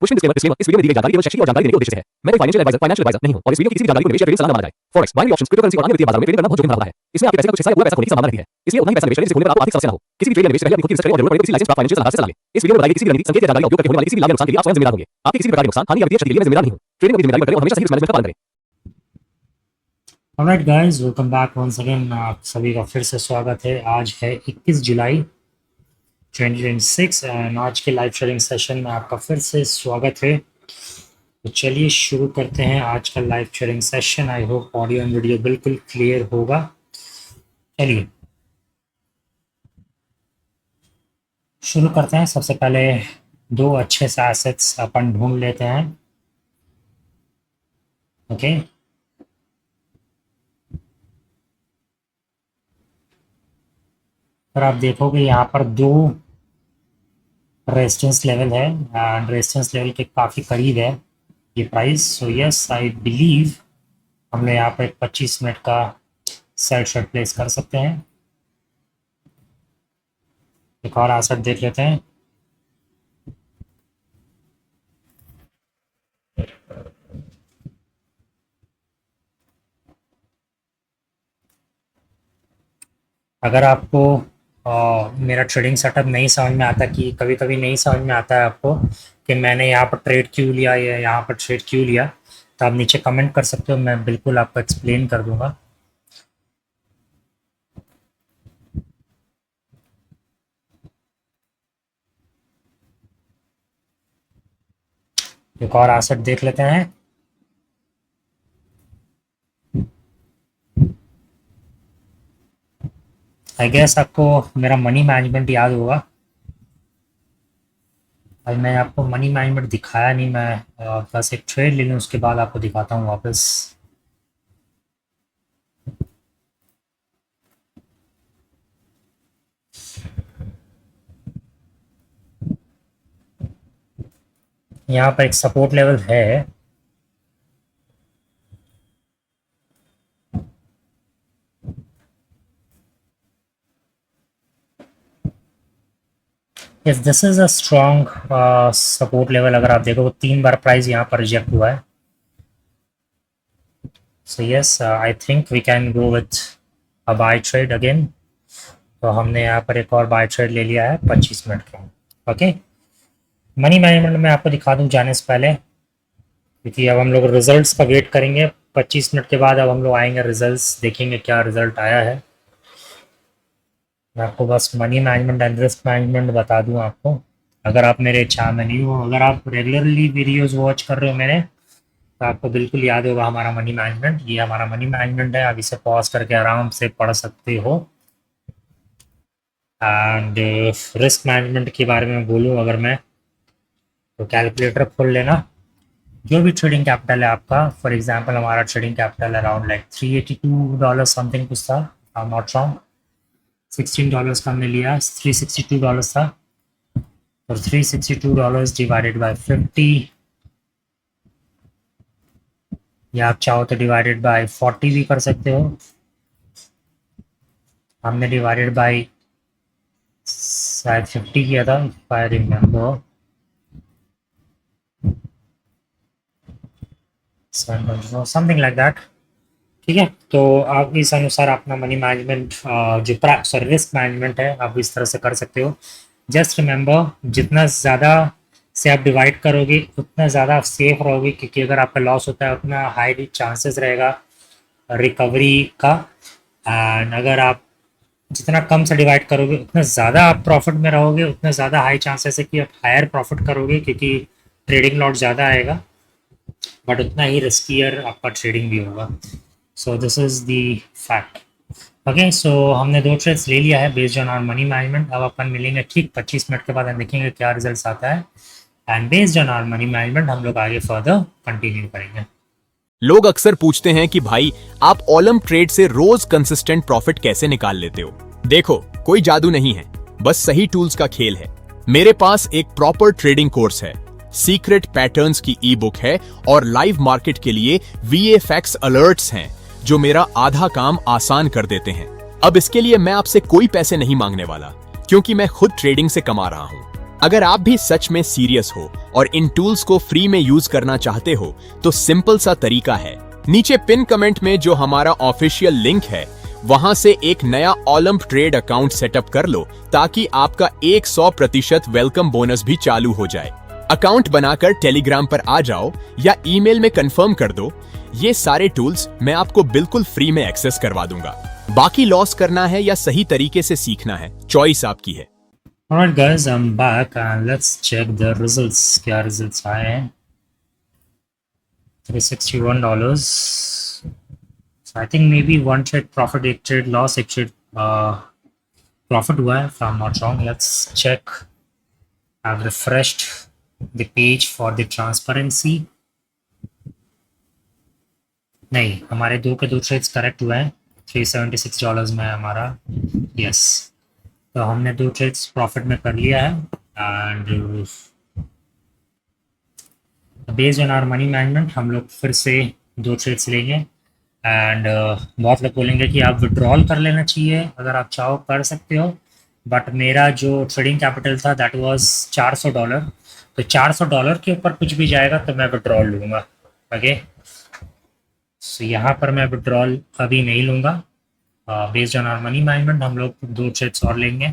पुष्पिन disclaimer इस video में दी गई जानकारी केवल शैक्षिक और जानकारी देने के उद्देश्य से है। मैं कोई फाइनेंशियल एडवाइजर नहीं हूं और इस वीडियो की किसी भी जानकारी को निवेश या ट्रेडिंग सलाह न माना जाए। फॉरेक्स, बाइनरी ऑप्शंस, क्रिप्टोकरेंसी और अन्य वित्तीय बाजारों में ट्रेडिंग करना बहुत जोखिम भरा होता है। इसमें आपके पैसे का कुछ हिस्सा या पूरा पैसा खोने की संभावना रहती है। इसलिए उतना ही पैसा निवेश करें जिससे खोने पर आपको आर्थिक समस्या न हो। किसी भी ट्रेड या निवेश से पहले अपनी खुद की रिसर्च करें और जरूरत पड़े तो किसी लाइसेंस प्राप्त फाइनेंशियल सलाहकार से सलाह लें। इस वीडियो में बताई गई किसी भी रणनीति, संकेत या जानकारी का उपयोग करके होने वाले किसी भी लाभ या नुकसान के लिए आप स्वयं जिम्मेदार होंगे। आपके किसी भी प्रकार के नुकसान, हानि या वित्तीय क्षति के लिए मैं जिम्मेदार नहीं हूं। ट्रेडिंग में जिम्मेदारी करें और हमेशा सही रिस्क मैनेजमेंट का पालन करें। Alright guys, welcome back once again. आप सभी का फिर से स्वागत है। आज है 21 जुलाई 2026 एंड आज के लाइव ट्रेडिंग सेशन में आपका फिर से स्वागत है। तो चलिए शुरू करते हैं आज का live trading session. I hope audio and video बिल्कुल क्लियर होगा। चलिए शुरू करते हैं। सबसे पहले दो अच्छे से एसेट्स अपन ढूंढ लेते हैं। ओके, पर आप देखोगे यहाँ पर दो रेजिस्टेंस लेवल है एंड रेजिस्टेंस लेवल के काफ़ी करीब है ये price. So yes, I believe हम लोग यहाँ पर 25 मिनट का सेल शॉट प्लेस कर सकते हैं। एक और एसेट देख लेते हैं। अगर आपको मेरा ट्रेडिंग सेटअप नहीं समझ में आता, कि कभी कभी नहीं समझ में आता है आपको कि मैंने यहाँ पर ट्रेड क्यों लिया या यहाँ पर ट्रेड क्यों लिया, तो आप नीचे कमेंट कर सकते हो। मैं बिल्कुल आपको एक्सप्लेन कर दूंगा। एक और एसेट देख लेते हैं। आई गेस आपको मेरा मनी मैनेजमेंट याद होगा। आज मैं आपको मनी मैनेजमेंट दिखाया नहीं, मैं बस एक ट्रेड ले लूँ उसके बाद आपको दिखाता हूँ वापस। यहाँ पर एक सपोर्ट लेवल है। If this is a strong support level, अगर आप देखो 3 बार प्राइस यहाँ पर रिजेक्ट हुआ है। So yes, I think we can go with a buy trade again. तो हमने यहाँ पर एक और बाय ट्रेड ले लिया है 25 मिनट का। ओके, मनी मैनेजमेंट में आपको दिखा दूँ जाने से पहले, क्योंकि अब हम लोग रिजल्ट्स का वेट करेंगे 25 मिनट के बाद। अब हम लोग आएंगे, रिजल्ट्स देखेंगे क्या रिजल्ट आया है। मैं आपको बस money management and risk management बता दूं आपको। अगर आप मेरे चैनल में नहीं हो, अगर आप रेगुलरली वीडियोस वॉच कर रहे हो मेरे, तो आपको बिल्कुल याद होगा हमारा मनी मैनेजमेंट। ये हमारा मनी मैनेजमेंट है। आप इसे पॉज करके आराम से पढ़ सकते हो। एंड रिस्क मैनेजमेंट के बारे में बोलूँ अगर मैं, तो कैलकुलेटर खोल लेना। जो भी ट्रेडिंग कैपिटल है आपका, फॉर एग्जांपल हमारा trading capital around like $382 something कुछ था, आई एम नॉट रॉन्ग। $16 का हमने लिया, $362 था। और $362 डिवाइडेड बाय 50, या आप चाहो तो डिवाइडेड बाय 40 भी कर सकते हो। हमने डिवाइडेड बाय शायद 50 किया था, if I remember. Something like that. ठीक है, तो आप इस अनुसार अपना मनी मैनेजमेंट जो रिस्क मैनेजमेंट है आप इस तरह से कर सकते हो। जस्ट रिमेंबर, जितना ज़्यादा से आप डिवाइड करोगे उतना ज़्यादा आप सेफ रहोगे, क्योंकि अगर आपका लॉस होता है उतना हाई चांसेस रहेगा रिकवरी का। एंड अगर आप जितना कम से डिवाइड करोगे उतना ज़्यादा आप प्रॉफिट में रहोगे, उतना ज़्यादा हाई चांसेस है कि आप हायर प्रॉफिट करोगे, क्योंकि ट्रेडिंग लॉट ज़्यादा आएगा, बट उतना ही रिस्कियर आपका ट्रेडिंग भी होगा। So this is the fact. Okay, so हमने 2 ट्रेड्स ले लिया है based on our money management. अब अपन मिलेंगे ठीक 25 मिनट के बाद, हम देखेंगे क्या रिजल्ट आता है। And based on our money management हम लोग आगे फर्दर कंटिन्यू करेंगे। लोग अक्सर पूछते हैं कि भाई आप ओलम ट्रेड से रोज कंसिस्टेंट प्रॉफिट कैसे निकाल लेते हो। देखो, कोई जादू नहीं है, बस सही टूल्स का खेल है। मेरे पास एक प्रॉपर ट्रेडिंग कोर्स है, सीक्रेट पैटर्न्स की ई बुक है और लाइव मार्केट के लिए VFX अलर्ट्स हैं जो मेरा आधा काम आसान कर देते हैं। अब इसके लिए मैं आपसे कोई पैसे नहीं मांगने वाला, क्योंकि मैं खुद ट्रेडिंग से कमा रहा हूं। अगर आप भी सच में सीरियस हो और इन टूल्स को फ्री में यूज करना चाहते हो तो सिंपल सा तरीका है, नीचे पिन कमेंट में जो हमारा ऑफिशियल लिंक है वहां से एक नया ओलंप ट्रेड अकाउंट सेटअप कर लो ताकि आपका 100% वेलकम बोनस भी चालू हो जाए। अकाउंट बनाकर टेलीग्राम पर आ जाओ या ईमेल में कंफर्म कर दो। ये सारे टूल्स मैं आपको बिल्कुल फ्री में एक्सेस करवा दूंगा। बाकी लॉस करना है या सही तरीके से सीखना है, चॉइस आपकी है। Alright guys, I'm back and let's check the results. क्या results आए हैं? $361. So I think maybe one trade profit, एक trade loss, एक trade profit हुआ है, if I'm not wrong. Let's check. I've refreshed the page for the transparency. नहीं, हमारे दो के दो ट्रेड्स करेक्ट हुए हैं। $376 में हमारा, यस। तो हमने दो ट्रेड्स प्रॉफिट में कर लिया है and based on our money management हम लोग फिर से दो ट्रेड्स लेंगे एंड बहुत लोग बोलेंगे कि आप विड्रॉल कर लेना चाहिए, अगर आप चाहो कर सकते हो, बट मेरा जो ट्रेडिंग कैपिटल था दैट वाज $400। तो $400 के ऊपर कुछ भी जाएगा तो मैं विड्रॉल लूँगा। ओके, सो यहाँ पर मैं विड्रॉल अभी नहीं लूँगा। Based on our money management हम लोग दो ट्रेड्स और लेंगे।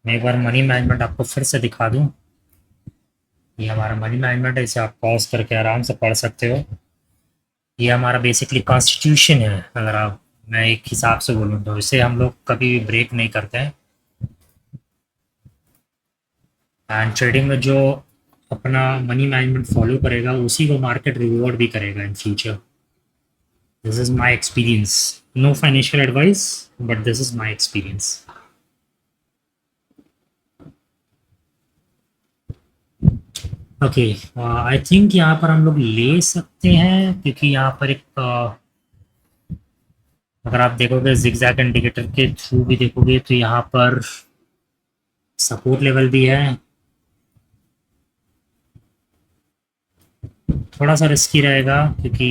मैं एक बार मनी मैनेजमेंट आपको फिर से दिखा दूं। ये हमारा मनी मैनेजमेंट है, इसे आप पॉज करके आराम से पढ़ सकते हो। ये हमारा बेसिकली कॉन्स्टिट्यूशन है, अगर आप, मैं एक हिसाब से बोलूँ तो इसे हम लोग कभी भी ब्रेक नहीं करते हैं। एंड ट्रेडिंग में जो अपना मनी मैनेजमेंट फॉलो करेगा उसी को मार्केट रिवॉर्ड भी करेगा in future. This is my experience, no financial advice but this is my experience. Okay, I think यहाँ पर हम लोग ले सकते हैं क्योंकि यहाँ पर एक अगर आप देखोगे जिगजैग इंडिकेटर के थ्रू भी देखोगे तो यहाँ पर सपोर्ट लेवल भी है। थोड़ा सा रिस्की रहेगा क्योंकि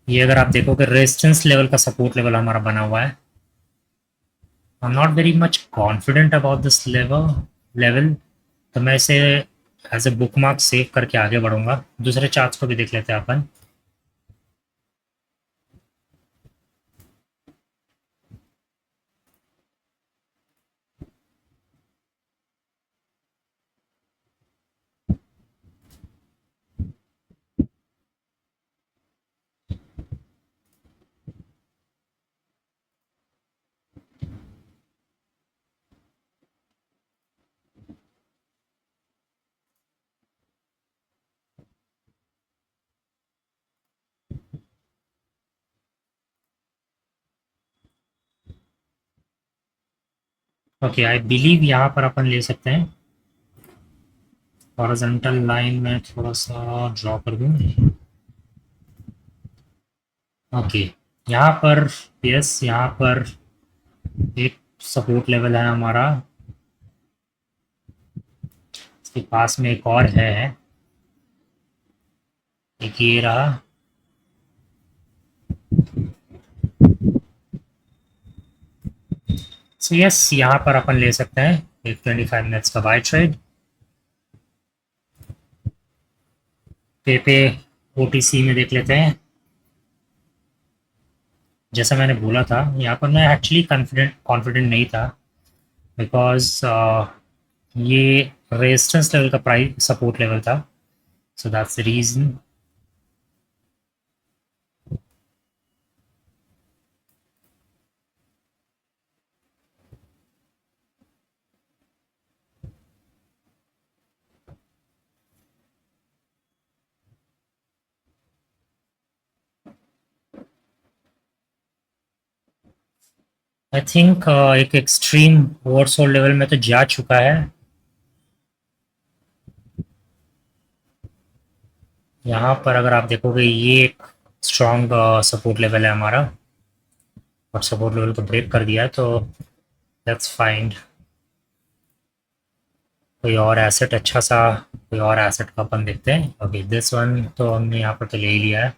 ये अगर आप देखोगे रेजिस्टेंस लेवल का सपोर्ट लेवल हमारा बना हुआ है। I am not very much confident about this level, तो मैं इसे as a bookmark save करके आगे बढ़ूंगा। दूसरे चार्ट्स को भी देख लेते हैं अपन। ओके, आई बिलीव यहाँ पर अपन ले सकते हैं। हॉरिजॉन्टल लाइन में थोड़ा सा ड्रॉ कर दूँ। ओके, यहाँ पर यस, यहाँ पर एक सपोर्ट लेवल है हमारा, इसके पास में एक और है, एक ये रहा। सो यस, यहाँ पर अपन ले सकते हैं एक 25 मिनट्स का बाय ट्रेड। पे ओटीसी में देख लेते हैं। जैसा मैंने बोला था, यहाँ पर मैं एक्चुअली कॉन्फिडेंट नहीं था बिकॉज ये रेजिस्टेंस लेवल का प्राइस सपोर्ट लेवल था, so that's the reason. I think एक एक्सट्रीम ओवरसोल्ड लेवल में तो जा चुका है। यहाँ पर अगर आप देखोगे ये एक स्ट्रॉन्ग सपोर्ट लेवल है हमारा, और सपोर्ट लेवल को ब्रेक कर दिया है, तो लेट्स फाइंड कोई और एसेट अच्छा सा, कोई और एसेट का अपन देखते हैं। ओके, दिस वन तो हमने यहाँ पर तो ले ही लिया है।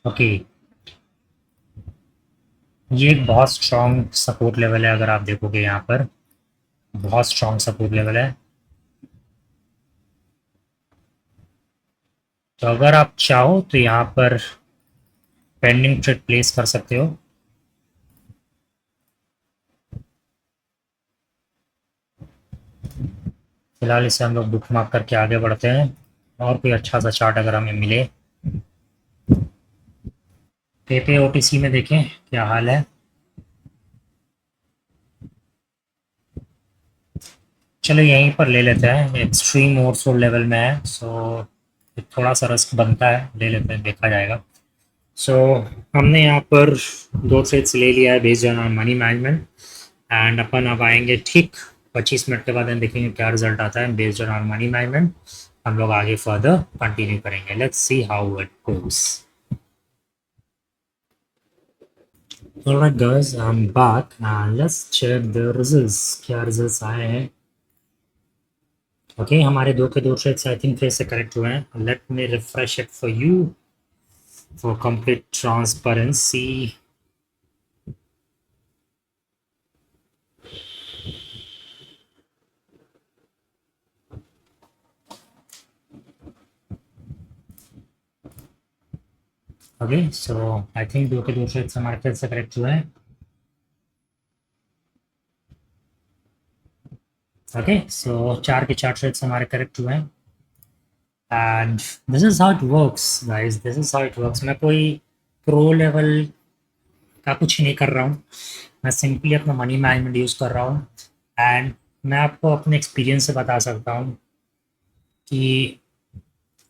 ओके, ये एक बहुत स्ट्रॉन्ग सपोर्ट लेवल है, अगर आप देखोगे यहाँ पर बहुत स्ट्रॉन्ग सपोर्ट लेवल है। तो अगर आप चाहो तो यहाँ पर पेंडिंग ट्रेड प्लेस कर सकते हो। फिलहाल इसे हम लोग बुक मार्क करके आगे बढ़ते हैं, और कोई अच्छा सा चार्ट अगर हमें मिले। पेपे ओटीसी में देखें क्या हाल है। चलो यहीं पर ले लेते हैं, एक्सट्रीम ओवरसोल्ड लेवल में है, सो थोड़ा सा रिस्क बनता है, ले लेते हैं, देखा जाएगा। सो हमने यहाँ पर 2 ट्रेड्स ले लिया है based on money management, and अपन अब आएंगे ठीक 25 मिनट के बाद हम देखेंगे क्या रिजल्ट आता है बेस्ड ऑन मनी मैनेजमेंट। हम लोग आगे फर्दर कंटिन्यू करेंगे। Let's see how it goes. Alright guys, I'm back and let's check the results। क्या रिजल्ट्स आए हैं। ओके, हमारे 2 के 2 ट्रेड्स आई थिंक फिर से करेक्ट हुए हैं। Let me refresh it for you for complete transparency. Okay, so I think 2 के 2 ट्रेड्स हमारे फिर से करेक्ट हुए हैं। ओके, सो 4 के 4 ट्रेड्स हमारे करेक्ट हुए हैं, and this is how it works guys, this is how it works. मैं कोई प्रो लेवल का कुछ नहीं कर रहा हूँ, मैं सिंपली अपना मनी मैनेजमेंट यूज़ कर रहा हूँ, एंड मैं आपको अपने एक्सपीरियंस से बता सकता हूँ कि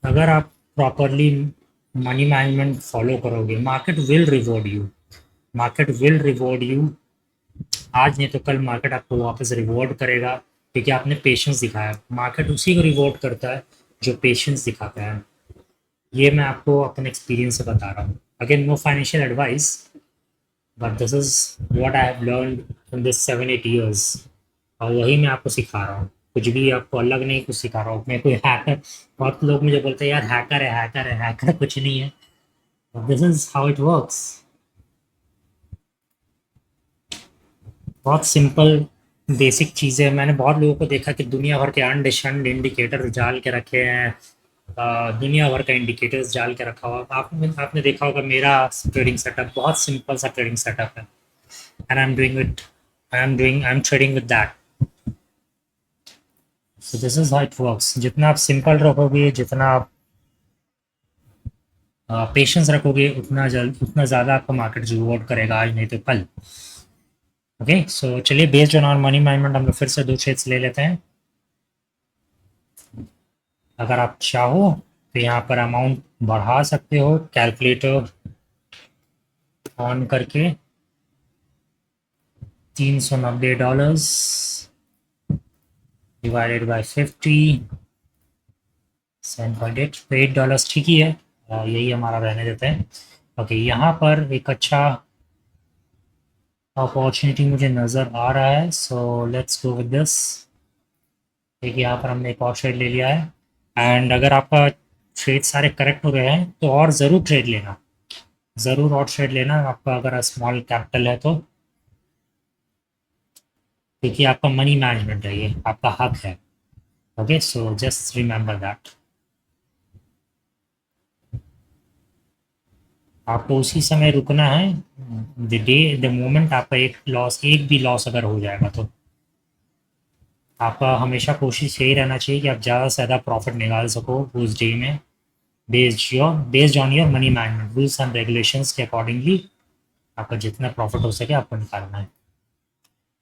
अगर आप प्रॉपरली मनी मैनेजमेंट फॉलो करोगे, market will reward you, market will reward you. आज नहीं तो कल मार्केट आपको वापस रिवॉर्ड करेगा, क्योंकि आपने पेशेंस दिखाया। मार्केट उसी को रिवॉर्ड करता है जो पेशेंस दिखाता है। ये मैं आपको अपने एक्सपीरियंस से बता रहा हूँ। Again, no financial advice, but this is what I have learned in this 7-8 years, और वही मैं आपको सिखा रहा हूँ। कुछ भी आपको अलग नहीं कुछ सिखा रहा हूँ मैं, कोई हैकर। बहुत लोग मुझे बोलते हैं यार हैकर है, हैकर है, हैकर कुछ नहीं है। This is how it works. बहुत सिंपल बेसिक चीज़ें। मैंने बहुत लोगों को देखा कि दुनिया भर के अनडिशन्ड इंडिकेटर डाल के रखे हैं, दुनिया भर का इंडिकेटर्स डाल के रखा हुआ। आपने देखा होगा मेरा ट्रेडिंग सेटअप बहुत सिंपल सा ट्रेडिंग सेटअप है, and I am trading with that. So this is how it works. जितना आप सिंपल रखोगे, जितना आप पेशेंस रखोगे, उतना ज़्यादा आपको मार्केट रिवॉर्ड करेगा, आज नहीं तो कल। ओके, सो चलिए based on our money management हम लोग फिर से 2 ट्रेड्स ले लेते हैं। अगर आप चाहो तो यहाँ पर अमाउंट बढ़ा सकते हो, कैलकुलेटर ऑन करके। $390 डिवाइडेड बाय 50, $7.8 ठीक ही है, यही हमारा रहने देते हैं। ओके, यहाँ पर एक अच्छा अपॉर्चुनिटी मुझे नज़र आ रहा है, so let's go with this. देखिए यहाँ पर हमने एक और ट्रेड ले लिया है, एंड अगर आपका ट्रेड सारे करेक्ट हो रहे हैं तो और ज़रूर ट्रेड लेना, ज़रूर और ट्रेड लेना आपका, अगर स्मॉल कैपिटल है तो। क्योंकि आपका मनी मैनेजमेंट है, ये आपका हक है। Okay, so just remember that. आपको उसी समय रुकना है, द मोमेंट आपका एक भी लॉस अगर हो जाएगा तो आपका हमेशा कोशिश यही रहना चाहिए कि आप ज़्यादा से ज़्यादा प्रॉफिट निकाल सको उस डे में, based on your money management rules and regulations के अकॉर्डिंगली आपका जितना प्रॉफिट हो सके आपको निकालना है।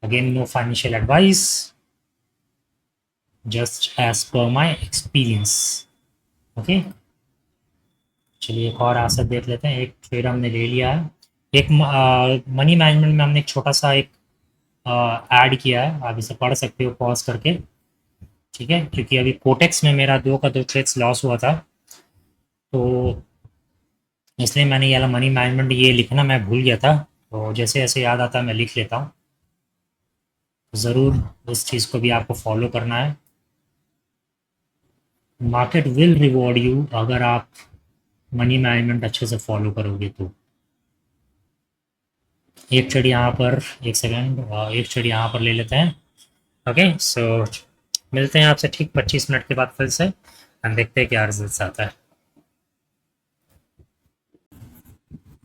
Again no financial advice, just as per my experience. Okay, चलिए एक और आसत देख लेते हैं। एक ट्रेड हमने ले लिया है। एक मनी मैनेजमेंट में हमने एक छोटा सा एक ऐड किया है, आप इसे पढ़ सकते हो पॉज करके, ठीक है, क्योंकि अभी कोटेक्स में मेरा 2 का 2 ट्रेड्स लॉस हुआ था, तो इसलिए मैंने ये वाला मनी मैनेजमेंट ये लिखना मैं भूल गया था, तो जैसे जैसे याद आता है मैं लिख लेता हूँ। ज़रूर इस चीज़ को भी आपको फॉलो करना है। मार्केट विल रिवॉर्ड यू अगर आप मनी मैनेजमेंट अच्छे से फॉलो करोगे तो। एक ट्रेड यहाँ पर, एक सेकंड, एक ट्रेड यहाँ पर ले लेते हैं। ओके, सो मिलते हैं आपसे ठीक 25 मिनट के बाद फिर से, हम देखते हैं क्या रिजल्ट्स आता है।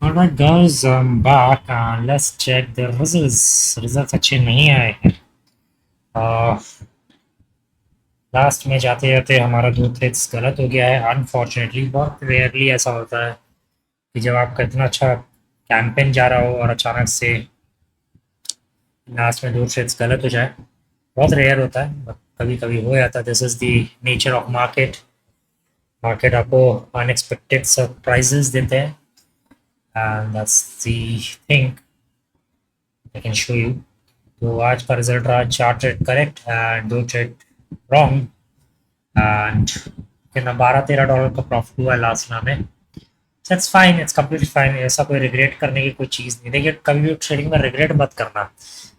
Alright guys, I'm back and let's check the results. Results अच्छे नहीं आए हैं। लास्ट में जाते जाते हमारा 2 ट्रेड्स गलत हो गया है अनफॉर्चुनेटली। बहुत रेयरली ऐसा होता है कि जब आपका इतना अच्छा कैंपेन जा रहा हो और अचानक से लास्ट में 2 ट्रेड्स गलत हो जाए, बहुत रेयर होता है, कभी कभी हो जाता है। This is the nature of market. Market आपको अनएक्सपेक्टेड सरप्राइजेस देते हैं and that's the thing I can show you। तो आज का रिजल्ट रहा 4 trade correct and 2 trade wrong, and कितना $12-13 का प्रॉफिट हुआ लास्ट ना में। It's fine, it's completely fine, ऐसा कोई रिग्रेट करने की कोई चीज़ नहीं। देखिए कभी भी ट्रेडिंग में रिग्रेट मत करना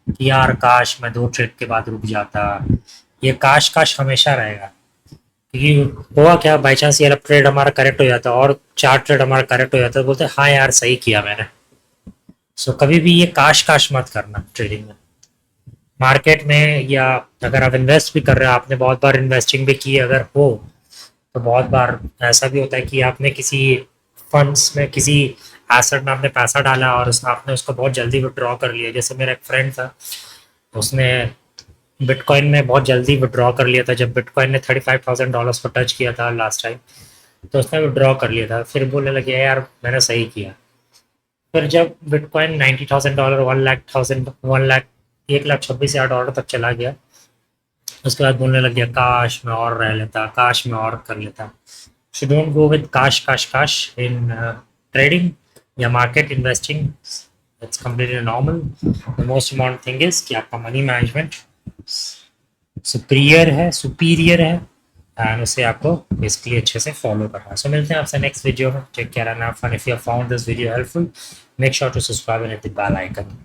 कि यार काश मैं 2 ट्रेड के बाद रुक जाता। ये काश काश हमेशा रहेगा, क्योंकि हुआ क्या, बाई चांस ये ट्रेड हमारा करेक्ट हो जाता और 4 ट्रेड हमारा करेक्ट हो जाता है, बोलते हाँ यार सही किया मैंने। सो कभी भी ये काश काश मत करना ट्रेडिंग में, मार्केट में, या अगर आप इन्वेस्ट भी कर रहे हो, आपने बहुत बार इन्वेस्टिंग भी की अगर हो, तो बहुत बार ऐसा भी होता है कि आपने किसी फंड्स में, किसी एसेट में आपने पैसा डाला और आपने उसको बहुत जल्दी विड्रॉ कर लिया। जैसे मेरा एक फ्रेंड था, उसने बिटकॉइन में बहुत जल्दी विड्रॉ कर लिया था जब बिटकॉइन ने $35,000 को टच किया था लास्ट टाइम, तो उसने विड्रॉ कर लिया था। फिर बोलने लगे यार मैंने सही किया। फिर जब बिटकॉइन $90,000, 1,26,000 तक चला गया, उसके बाद बोलने लग गया काश मैं और रह लेता, काश मैं और कर लेता। सो डोंट गो विद काश काश काश इन ट्रेडिंग या market investing. It's completely normal. The most important thing is कि आपका मनी मैनेजमेंट सुपीरियर है एंड उसे आपको बेसिकली अच्छे से फॉलो करना है। सो मिलते हैं आपसे नेक्स्ट वीडियो में। Take care and have fun. If you have found this video helpful, make sure to subscribe and hit the bell icon.